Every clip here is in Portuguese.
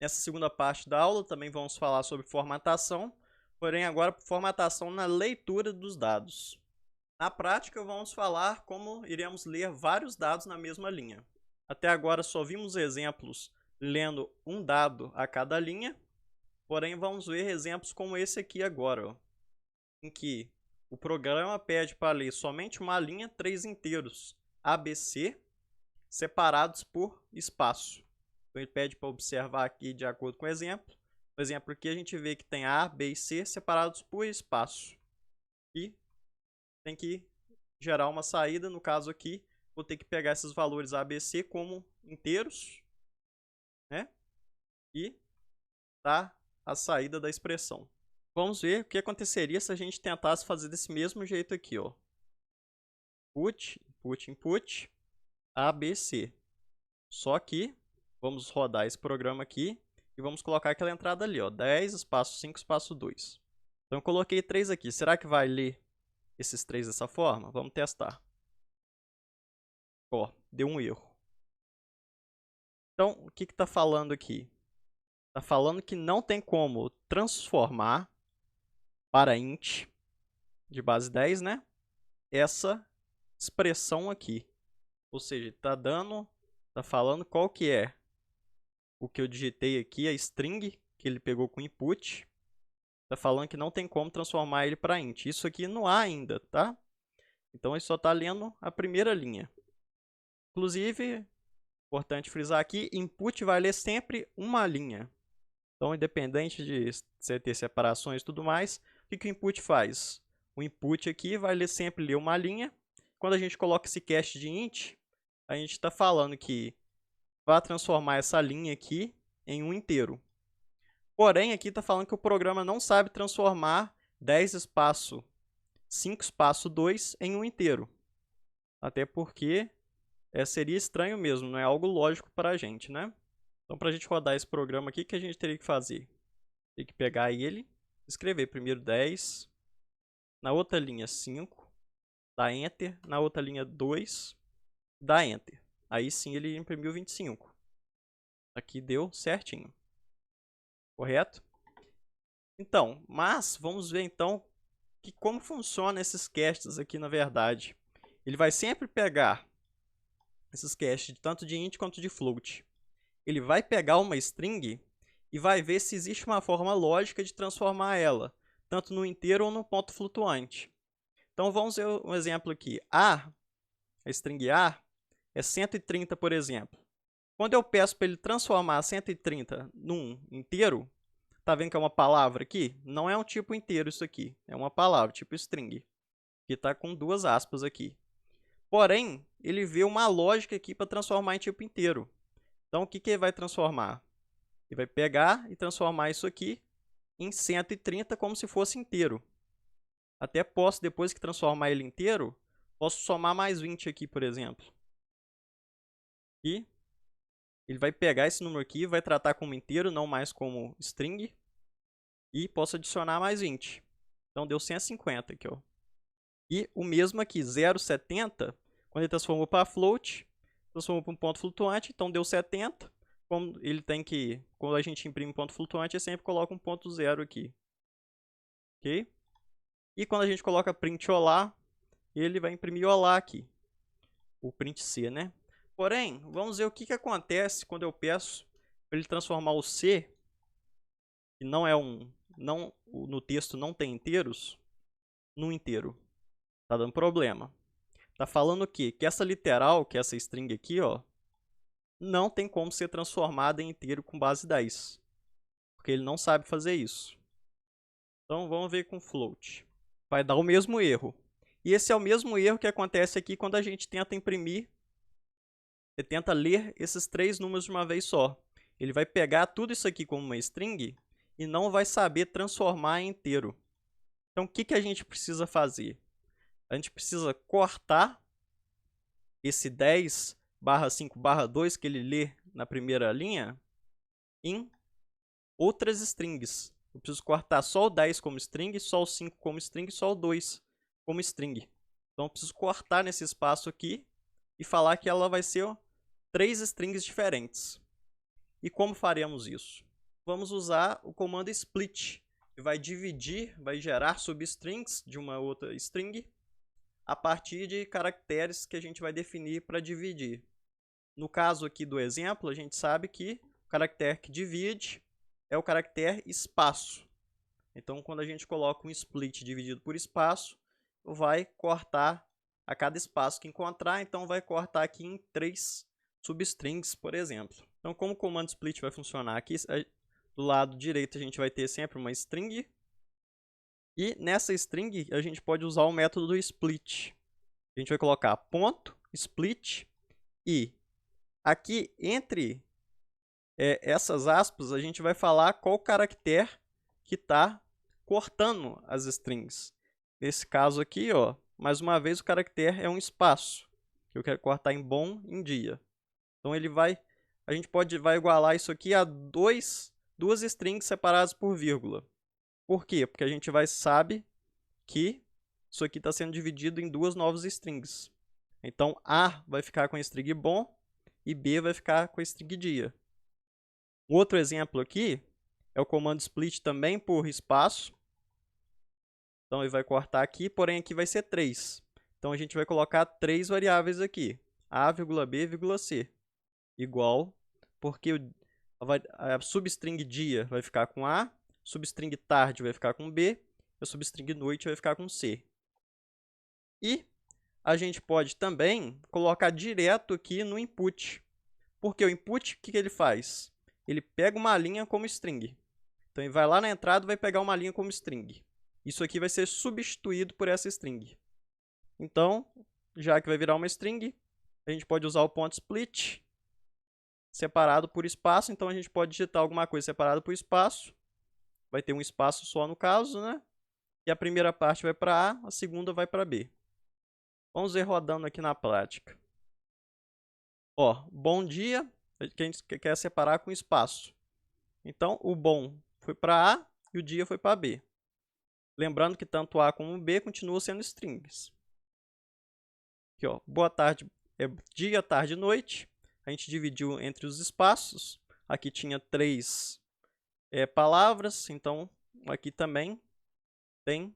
Nessa segunda parte da aula também vamos falar sobre formatação, porém agora formatação na leitura dos dados. Na prática vamos falar como iremos ler vários dados na mesma linha. Até agora só vimos exemplos lendo um dado a cada linha, porém vamos ver exemplos como esse aqui agora, ó, em que o programa pede para ler somente uma linha, 3 inteiros ABC, separados por espaço. Então ele pede para observar aqui de acordo com o exemplo. No exemplo aqui a gente vê que tem A, B e C separados por espaço. E tem que gerar uma saída, no caso aqui, vou ter que pegar esses valores A, B, C como inteiros, né? E dar a saída da expressão. Vamos ver o que aconteceria se a gente tentasse fazer desse mesmo jeito aqui, ó. Input, input, input, A, B, C. Só que vamos rodar esse programa aqui e vamos colocar aquela entrada ali, ó, 10, espaço 5, espaço 2. Então eu coloquei 3 aqui. Será que vai ler esses 3 dessa forma? Vamos testar. Ó, deu um erro. Então, o que está falando aqui? Está falando que não tem como transformar para int de base 10, né? Essa expressão aqui. Ou seja, está falando qual que é o que eu digitei aqui, a string que ele pegou com input. Está falando que não tem como transformar ele para int. Isso aqui não há ainda, tá? Então, ele só está lendo a primeira linha. Inclusive, importante frisar aqui, input vai ler sempre uma linha. Então, independente de você ter separações e tudo mais, o que o input faz? O input aqui vai sempre ler uma linha. Quando a gente coloca esse cast de int, a gente está falando que vai transformar essa linha aqui em um inteiro. Porém, aqui está falando que o programa não sabe transformar 10 espaço 5 espaço 2 em um inteiro. Até porque seria estranho mesmo, não é algo lógico para a gente, né? Então, para a gente rodar esse programa aqui, o que a gente teria que fazer? Tem que pegar ele, escrever primeiro 10, na outra linha 5, dá Enter, na outra linha 2, dá Enter. Aí sim ele imprimiu 25. Aqui deu certinho. Correto? Então, mas vamos ver então como funciona esses casts aqui na verdade. Ele vai sempre pegar esses casts tanto de int quanto de float. Ele vai pegar uma string e vai ver se existe uma forma lógica de transformar ela, tanto no inteiro ou no ponto flutuante. Então vamos ver um exemplo aqui. A string A, é 130, por exemplo. Quando eu peço para ele transformar 130 num inteiro, tá vendo que é uma palavra aqui? Não é um tipo inteiro isso aqui, é uma palavra, tipo string, que está com 2 aspas aqui. Porém, ele vê uma lógica aqui para transformar em tipo inteiro. Então, o que ele vai transformar? Ele vai pegar e transformar isso aqui em 130 como se fosse inteiro. Até posso, depois que transformar ele inteiro, posso somar mais 20 aqui, por exemplo. E ele vai pegar esse número aqui, vai tratar como inteiro, não mais como string. E posso adicionar mais 20. Então, deu 150 aqui, ó. E o mesmo aqui, 0,70, quando ele transformou para float, transformou para um ponto flutuante, então deu 70. Como ele tem que, quando a gente imprime ponto flutuante, eu sempre coloco um ponto zero aqui. Ok? E quando a gente coloca print olá, ele vai imprimir olá aqui. O print C, né? Porém, vamos ver o que acontece quando eu peço para ele transformar o C, que não é no texto não tem inteiros, num inteiro. Tá dando problema. Tá falando o quê? Que essa literal, que é essa string aqui, ó, não tem como ser transformada em inteiro com base 10. Porque ele não sabe fazer isso. Então, vamos ver com float. Vai dar o mesmo erro. E esse é o mesmo erro que acontece aqui quando a gente tenta imprimir, e tenta ler esses 3 números de uma vez só. Ele vai pegar tudo isso aqui como uma string e não vai saber transformar em inteiro. Então, o que a gente precisa fazer? A gente precisa cortar esse 10/5/2 que ele lê na primeira linha em outras strings. Eu preciso cortar só o 10 como string, só o 5 como string, só o 2 como string. Então, eu preciso cortar nesse espaço aqui e falar que ela vai ser 3 strings diferentes. E como faremos isso? vamos usar o comando split, que vai dividir, vai gerar substrings de uma outra string a partir de caracteres que a gente vai definir para dividir. No caso aqui do exemplo, a gente sabe que o caractere que divide é o caractere espaço. Então, quando a gente coloca um split dividido por espaço, vai cortar a cada espaço que encontrar, então vai cortar aqui em 3 substrings, por exemplo. Então, como o comando split vai funcionar aqui, do lado direito a gente vai ter sempre uma string, e nessa string a gente pode usar o método do split. A gente vai colocar ponto, split, e aqui entre essas aspas a gente vai falar qual caractere que está cortando as strings. Nesse caso aqui, ó, mais uma vez o caractere é um espaço, que eu quero cortar em bom em dia. Então a gente vai igualar isso aqui a duas strings separadas por vírgula. Por quê? Porque a gente sabe que isso aqui está sendo dividido em 2 novas strings. Então A vai ficar com a string bom e B vai ficar com a string dia. Um outro exemplo aqui é o comando split também por espaço. Então ele vai cortar aqui, porém aqui vai ser 3. Então a gente vai colocar 3 variáveis aqui, a, b, c, igual, porque a substring dia vai ficar com A, substring tarde vai ficar com B, e a substring noite vai ficar com C. E a gente pode também colocar direto aqui no input. Porque o input, o que ele faz? Ele pega uma linha como string. Então ele vai lá na entrada e vai pegar uma linha como string. Isso aqui vai ser substituído por essa string. Então, já que vai virar uma string, a gente pode usar o ponto split separado por espaço. Então a gente pode digitar alguma coisa separada por espaço. Vai ter um espaço só no caso, né? E a primeira parte vai para A, a segunda vai para B. Vamos ver rodando aqui na prática. Ó, bom dia, que a gente quer separar com espaço. Então, o bom foi para A e o dia foi para B. Lembrando que tanto A como B continuam sendo strings. Aqui, ó, boa tarde, dia, tarde e noite. A gente dividiu entre os espaços. Aqui tinha 3 palavras, então aqui também tem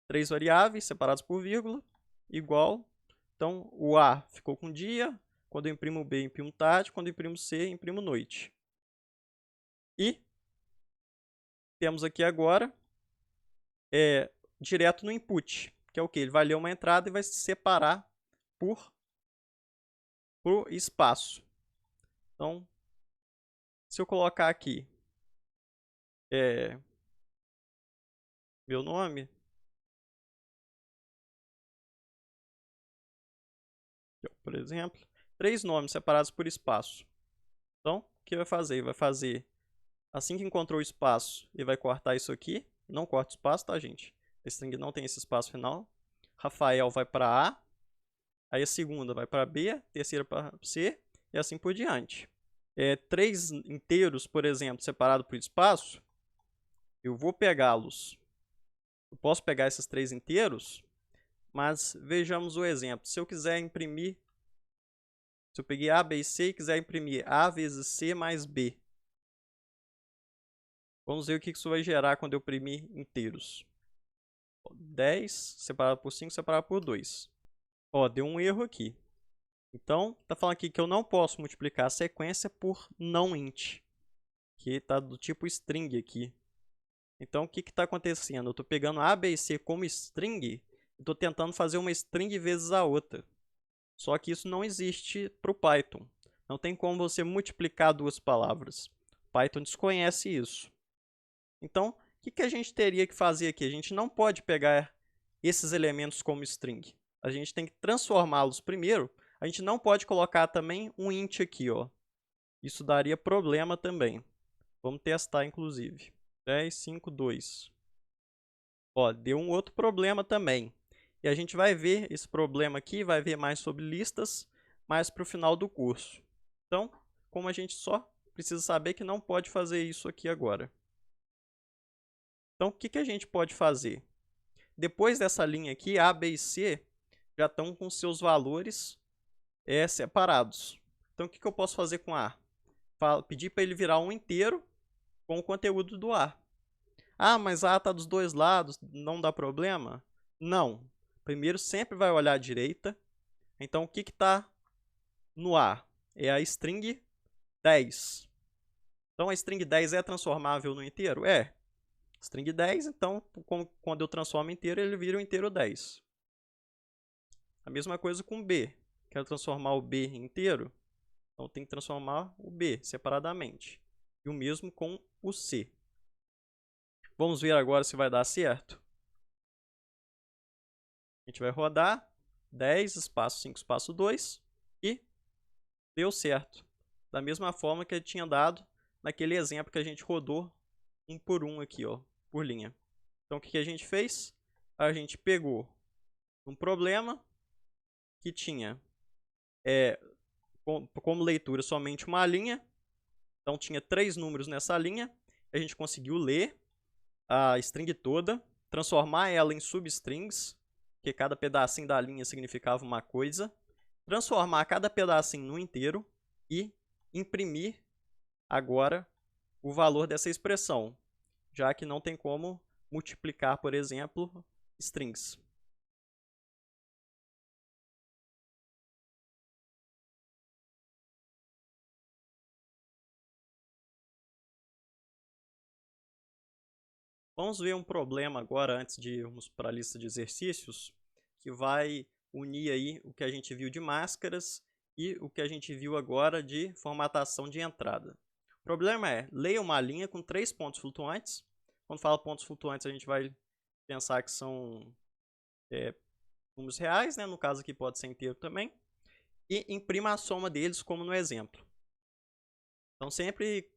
3 variáveis separadas por vírgula, igual. Então, o A ficou com dia, quando eu imprimo B, imprimo tarde, quando eu imprimo C, imprimo noite. E temos aqui agora direto no input, que é o que? Ele vai ler uma entrada e vai separar por espaço. Então, se eu colocar aqui meu nome, por exemplo, 3 nomes separados por espaço. Então, o que vai fazer? Ele vai fazer, assim que encontrou o espaço, ele vai cortar isso aqui. Não corta o espaço, tá, gente? A string não tem esse espaço final. Rafael vai para A, aí a segunda vai para B, a terceira para C, e assim por diante. 3 inteiros, por exemplo, separados por espaço, eu vou pegá-los. Eu posso pegar esses 3 inteiros, mas vejamos o exemplo. Se eu quiser imprimir, se eu peguei A, B e C e quiser imprimir A vezes C mais B, vamos ver o que isso vai gerar quando eu imprimir inteiros. 10 separado por 5 separado por 2. Ó, deu um erro aqui. Então, está falando aqui que eu não posso multiplicar a sequência por não int, que está do tipo string aqui. Então, o que está acontecendo? Eu estou pegando A, B e C como string e estou tentando fazer uma string vezes a outra. Só que isso não existe para o Python. Não tem como você multiplicar 2 palavras. O Python desconhece isso. Então, o que a gente teria que fazer aqui? A gente não pode pegar esses elementos como string. A gente tem que transformá-los primeiro. A gente não pode colocar também um int aqui, ó. Isso daria problema também. Vamos testar, inclusive. 10, 5, 2. Ó, deu um outro problema também. E a gente vai ver esse problema aqui, vai ver mais sobre listas, mais para o final do curso. Então, como a gente só precisa saber que não pode fazer isso aqui agora. Então, o que a gente pode fazer? Depois dessa linha aqui, A, B e C já estão com seus valores separados. Então, o que eu posso fazer com A? Pedir para ele virar um inteiro com o conteúdo do A. Ah, mas A está dos dois lados, não dá problema? Não. Primeiro sempre vai olhar à direita. Então, o que está no A? É a string 10. Então, a string 10 é transformável no inteiro? É. String 10, então, quando eu transformo em inteiro, ele vira o inteiro 10. A mesma coisa com B. Quero transformar o B em inteiro, então tem que transformar o B separadamente. E o mesmo com o C. Vamos ver agora se vai dar certo. A gente vai rodar 10, espaço 5, espaço 2 e deu certo. Da mesma forma que ele tinha dado naquele exemplo que a gente rodou um por um aqui, ó, por linha. Então, o que a gente fez? A gente pegou um problema que tinha como leitura somente uma linha. Então, tinha 3 números nessa linha. A gente conseguiu ler a string toda, transformar ela em substrings, que cada pedacinho da linha significava uma coisa, transformar cada pedacinho no inteiro e imprimir agora o valor dessa expressão, já que não tem como multiplicar, por exemplo, strings. Vamos ver um problema agora, antes de irmos para a lista de exercícios, que vai unir aí o que a gente viu de máscaras e o que a gente viu agora de formatação de entrada. O problema é, leia uma linha com 3 pontos flutuantes. Quando fala pontos flutuantes, a gente vai pensar que são números reais, né? No caso aqui pode ser inteiro também. E imprima a soma deles, como no exemplo. Então, sempre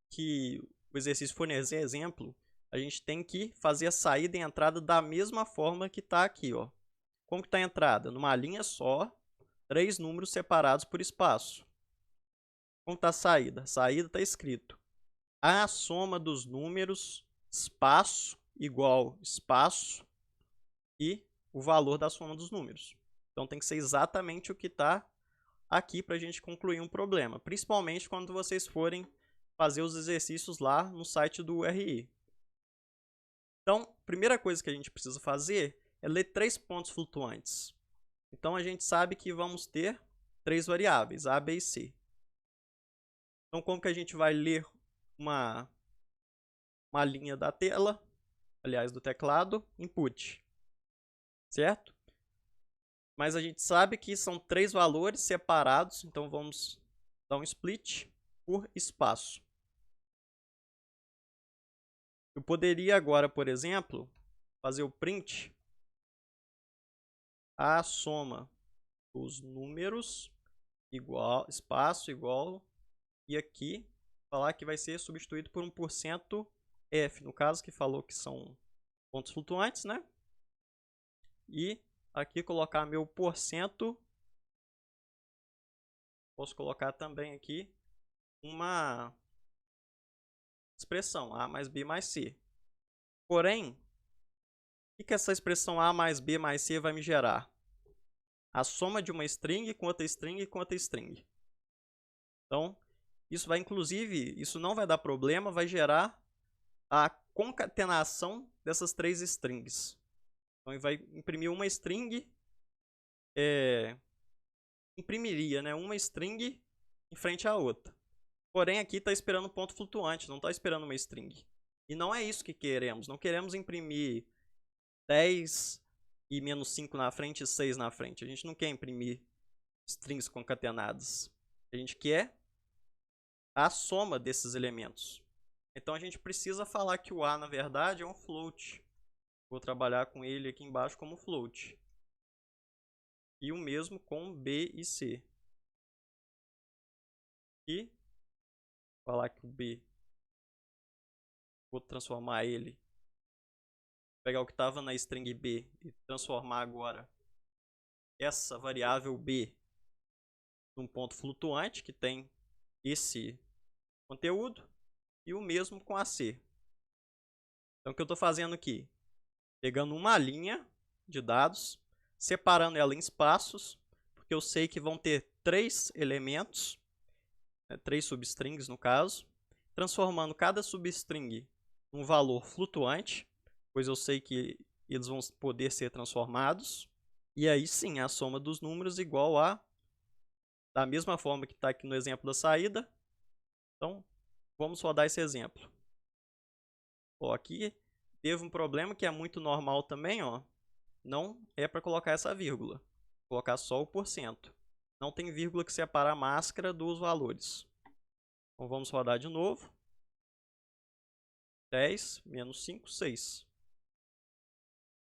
que o exercício fornecer exemplo, a gente tem que fazer a saída e a entrada da mesma forma que está aqui, ó. Como que está a entrada? Numa linha só, 3 números separados por espaço. Como está a saída? A saída está escrito a soma dos números, espaço igual espaço e o valor da soma dos números. Então tem que ser exatamente o que está aqui para a gente concluir um problema, principalmente quando vocês forem fazer os exercícios lá no site do RI. Então, a primeira coisa que a gente precisa fazer é ler 3 pontos flutuantes. Então, a gente sabe que vamos ter 3 variáveis, A, B e C. Então, como que a gente vai ler uma linha da tela, aliás, do teclado, input, certo? Mas a gente sabe que são 3 valores separados, então vamos dar um split por espaço. Eu poderia agora, por exemplo, fazer o print a soma dos números igual, espaço igual, e aqui falar que vai ser substituído por 1% F, no caso que falou que são pontos flutuantes, né? E aqui colocar meu porcento, posso colocar também aqui uma expressão A mais B mais C. Porém, o que essa expressão A mais B mais C vai me gerar? A soma de uma string com outra string com outra string. Então, isso vai inclusive, isso não vai dar problema, vai gerar a concatenação dessas 3 strings. Então, ele vai imprimir uma string, imprimiria, né, uma string em frente à outra. Porém, aqui está esperando um ponto flutuante, não está esperando uma string. E não é isso que queremos. Não queremos imprimir 10 e menos 5 na frente e 6 na frente. A gente não quer imprimir strings concatenadas. A gente quer a soma desses elementos. Então, a gente precisa falar que o A, na verdade, é um float. Vou trabalhar com ele aqui embaixo como float. E o mesmo com B e C. E falar que o B, vou transformar ele, pegar o que estava na string B e transformar agora essa variável B num ponto flutuante que tem esse conteúdo, e o mesmo com a C. Então, o que eu estou fazendo aqui? Pegando uma linha de dados, separando ela em espaços, porque eu sei que vão ter 3 elementos, 3 substrings no caso, transformando cada substring em um valor flutuante, pois eu sei que eles vão poder ser transformados. E aí sim, a soma dos números igual a, da mesma forma que está aqui no exemplo da saída. Então, vamos rodar esse exemplo. Ó, aqui teve um problema que é muito normal também, ó. Não é para colocar essa vírgula, vou colocar só o %. Não tem vírgula que separa a máscara dos valores. Então vamos rodar de novo. 10 menos 5, 6.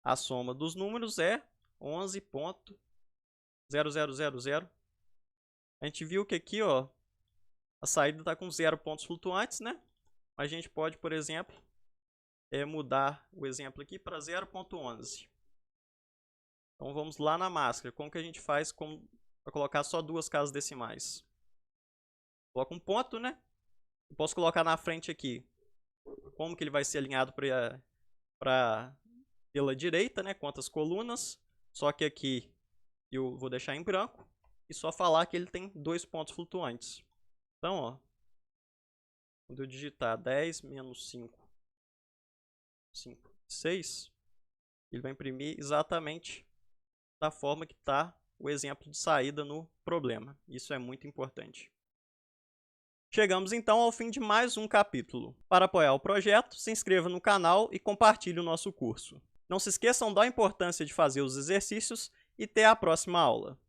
A soma dos números é 11.0000. A gente viu que aqui, ó, a saída está com 0 pontos flutuantes, né? A gente pode, por exemplo, mudar o exemplo aqui para 0.11. Então vamos lá na máscara. Como que a gente faz para colocar só duas casas decimais? Coloca um ponto, né? Eu posso colocar na frente aqui como que ele vai ser alinhado pela direita, né? Quantas colunas. Só que aqui eu vou deixar em branco e só falar que ele tem 2 pontos flutuantes. Então, ó, quando eu digitar 10 menos 5, 6, ele vai imprimir exatamente da forma que está o exemplo de saída no problema. Isso é muito importante. Chegamos então ao fim de mais um capítulo. Para apoiar o projeto, se inscreva no canal e compartilhe o nosso curso. Não se esqueçam da importância de fazer os exercícios e até a próxima aula.